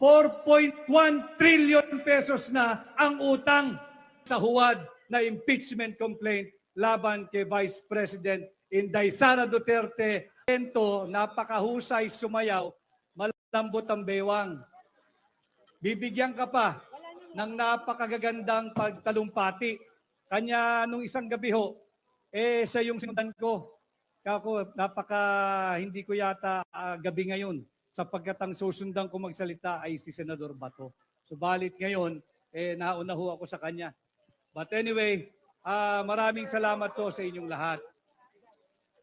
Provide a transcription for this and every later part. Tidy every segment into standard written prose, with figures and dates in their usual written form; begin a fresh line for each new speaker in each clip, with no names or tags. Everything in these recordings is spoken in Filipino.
4.1 trillion pesos na ang utang sa huwad na impeachment complaint laban kay Vice President Inday Sara Duterte. Ito, napakahusay sumayaw, malambot ang bewang. Bibigyan ka pa ng napakagagandang pagtalumpati. Kanya nung isang gabi ho, siya yung sinundan ko. Kako, hindi ko yata gabi ngayon sapagkat ang susundan ko magsalita ay si Senador Bato. Subalit ngayon, nauna ho ako sa kanya. But anyway, maraming salamat po sa inyong lahat.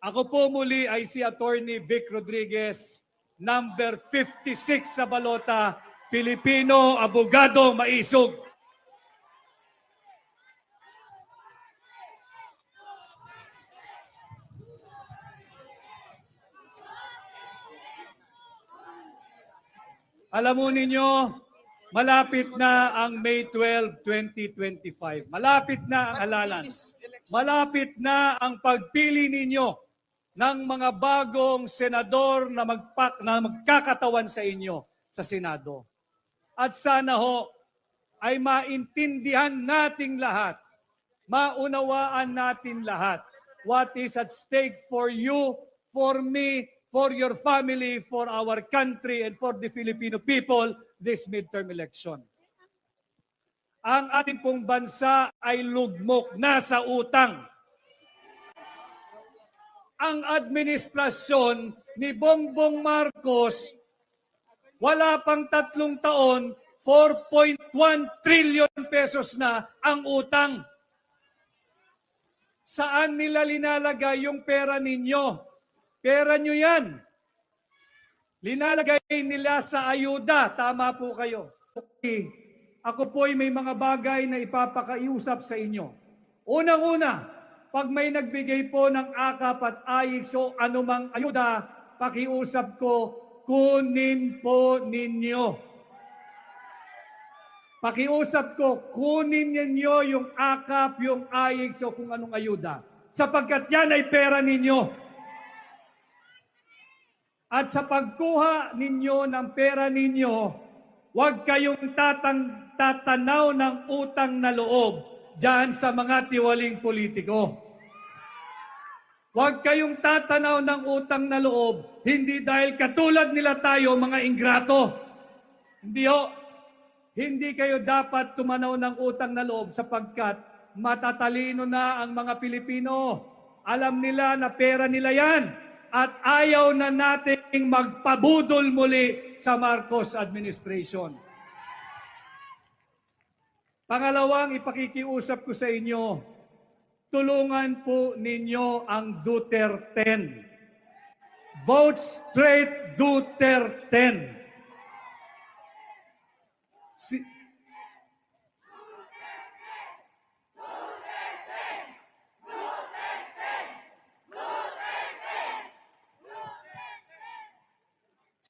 Ako po muli ay si Attorney Vic Rodriguez, number 56 sa balota, Pilipino, abogado, maisog. Alam mo ninyo, malapit na ang May 12, 2025. Malapit na ang halalan. Malapit na ang pagpili ninyo ng mga bagong senador na magkakatawan sa inyo sa Senado. At sana ho ay maintindihan nating lahat, maunawaan natin lahat what is at stake for you, for me, for your family, for our country, and for the Filipino people this midterm election. Ang ating pong bansa ay lugmok na sa utang. Ang administrasyon ni Bongbong Marcos, wala pang 3 taon, 4.1 trillion pesos na ang utang. Saan nila linalagay yung pera ninyo? Pera nyo yan. Linalagay nila sa ayuda. Tama po kayo. Ako po ay may mga bagay na ipapakausap sa inyo. Unang-una, pag may nagbigay po ng akap at AIX o anumang ayuda, pakiusap ko, kunin po ninyo. Pakiusap ko, kunin ninyo yung akap, yung AIX o kung anong ayuda. Sapagkat yan ay pera ninyo. At sa pagkuha ninyo ng pera ninyo, huwag kayong tatanaw ng utang na loob dyan sa mga tiwaling politiko. Huwag kayong tatanaw ng utang na loob, hindi dahil katulad nila tayo, mga ingrato. Hindi ho. Hindi kayo dapat tumanaw ng utang na loob sapagkat matatalino na ang mga Pilipino. Alam nila na pera nila yan. At ayaw na nating magpabudol muli sa Marcos administration. Pangalawang ipakikiusap ko sa inyo, tulungan po ninyo ang Duterte. Vote straight Duterte.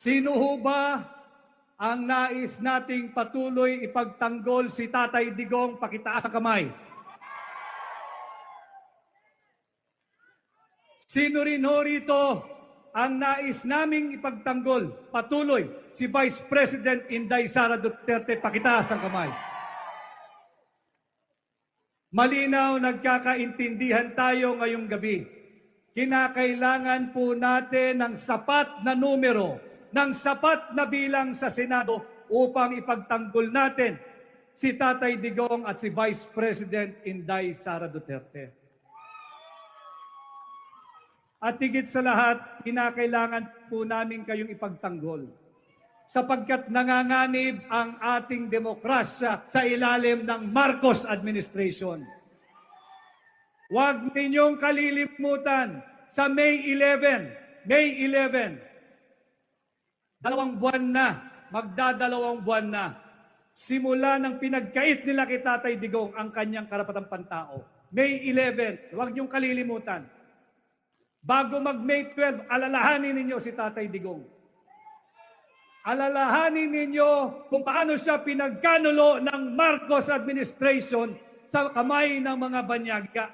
Sino ho ba ang nais nating patuloy ipagtanggol si Tatay Digong? Pakitaas ang kamay. Sino rin ho rito ang nais naming ipagtanggol patuloy si Vice President Inday Sara Duterte? Pakitaas ang kamay. Malinaw, nagkakaintindihan tayo ngayong gabi. Kinakailangan po natin ng sapat na numero, ng sapat na bilang sa Senado upang ipagtanggol natin si Tatay Digong at si Vice President Inday Sara Duterte. At higit sa lahat, kinakailangan po namin kayong ipagtanggol sapagkat nanganganib ang ating demokrasya sa ilalim ng Marcos administration. Huwag ninyong kalilimutan sa May 11, 2 buwan na, magdadalawang buwan na, simula ng pinagkait nila kay Tatay Digong ang kanyang karapatang pantao. May 11, huwag niyong kalilimutan. Bago mag-May 12, alalahanin ninyo si Tatay Digong. Alalahanin ninyo kung paano siya pinagkanulo ng Marcos administration sa kamay ng mga banyaga.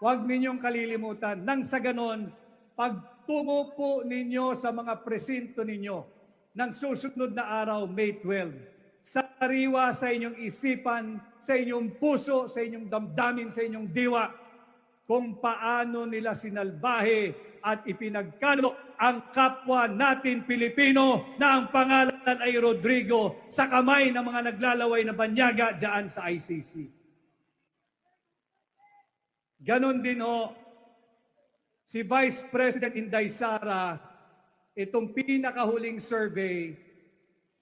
Huwag ninyong kalilimutan. Nang sa ganon, pagtungo po ninyo sa mga presinto ninyo, ng susunod na araw, May 12. Sariwa sa inyong isipan, sa inyong puso, sa inyong damdamin, sa inyong diwa, kung paano nila sinalbahe at ipinagkalo ang kapwa natin Pilipino na ang pangalan ay Rodrigo sa kamay ng mga naglalaway na banyaga dyan sa ICC. Ganon din ho, si Vice President Inday Sara, itong pinakahuling survey,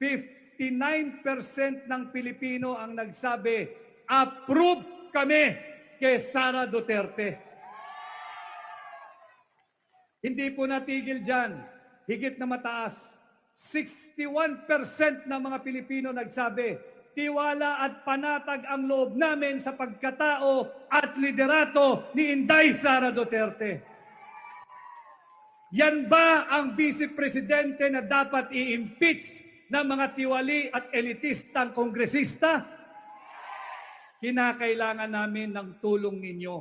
59% ng Pilipino ang nagsabi, approve kami kay Sara Duterte. Hindi po natigil dyan, higit na mataas, 61% ng mga Pilipino nagsabi, tiwala at panatag ang loob namin sa pagkatao at liderato ni Inday Sara Duterte. Yan ba ang Vice Presidente na dapat i-impeach ng mga tiwali at elitistang kongresista? Kinakailangan namin ng tulong ninyo.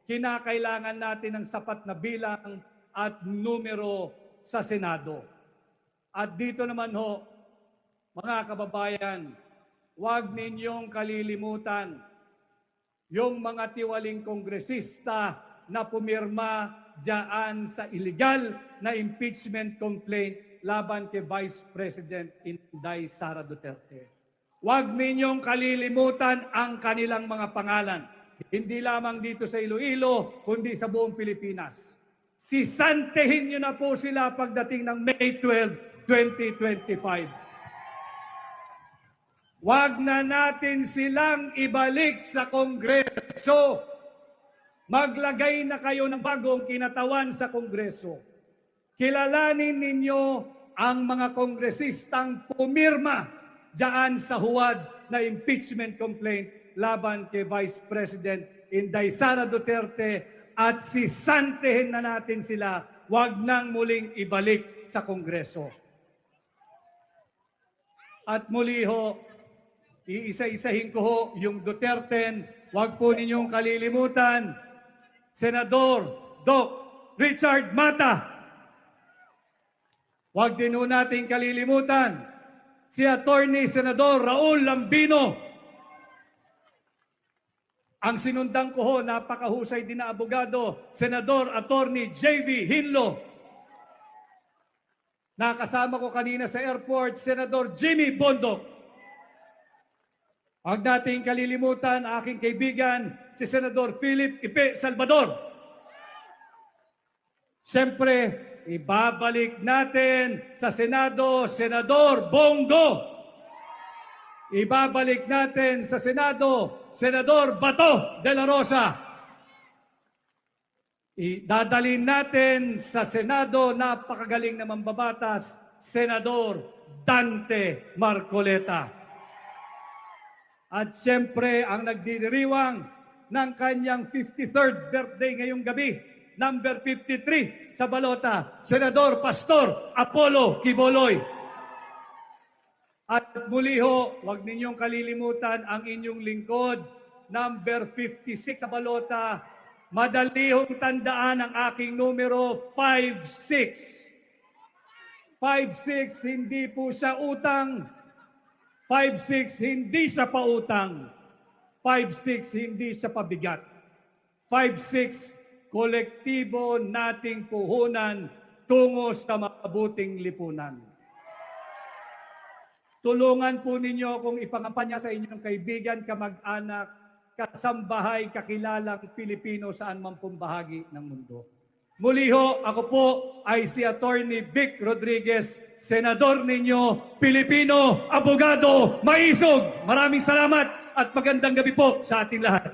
Kinakailangan natin ng sapat na bilang at numero sa Senado. At dito naman ho, mga kababayan, huwag ninyong kalilimutan yung mga tiwaling kongresista na pumirma diyan sa illegal na impeachment complaint laban kay Vice President Inday Sara Duterte. Huwag ninyong kalilimutan ang kanilang mga pangalan. Hindi lamang dito sa Iloilo, kundi sa buong Pilipinas. Sisantehin nyo na po sila pagdating ng May 12, 2025. Huwag na natin silang ibalik sa Kongreso. Maglagay na kayo ng bagong kinatawan sa Kongreso. Kilalanin ninyo ang mga kongresistang pumirma diyan sa huwad na impeachment complaint laban kay Vice President Inday Sara Duterte at sisantehin na natin sila, huwag nang muling ibalik sa Kongreso. At muli ho, iisa-isahin ko ho yung Duterte, huwag po ninyong kalilimutan, Senador Doc Richard Mata. Huwag din ho natin kalilimutan, si Attorney Senador Raul Lambino. Ang sinundan ko ho, napakahusay din na abogado, Senador Attorney J.V. Hinlo. Nakasama ko kanina sa airport, Senador Jimmy Bondoc. Huwag nating kalilimutan aking kaibigan, si Senador Philip Ipe Salvador. Siyempre, ibabalik natin sa Senado, Senador Bongo. Ibabalik natin sa Senado, Senador Bato de la Rosa. Idadalhin natin sa Senado, napakagaling na mambabatas, Senador Dante Marcoleta. At siyempre, ang nagdiriwang ng kanyang 53rd birthday ngayong gabi, number 53 sa balota, Senador Pastor Apollo Quiboloy. At muli ho, huwag ninyong kalilimutan ang inyong lingkod, number 56 sa balota, madali hong tandaan ang aking numero 56. 56, hindi po sa utang. 5-6, hindi sa pautang. 5-6, hindi sa pabigat. 5-6, kolektibo nating puhunan tungo sa mabuting lipunan. Tulungan po ninyo kung ipangampanya sa inyong kaibigan, kamag-anak, kasambahay, kakilalang Pilipino saan man pong bahagi ng mundo. Muli ho, ako po ay si Attorney Vic Rodriguez, Senador ninyo, Pilipino, abogado, maisog. Maraming salamat at magandang gabi po sa ating lahat.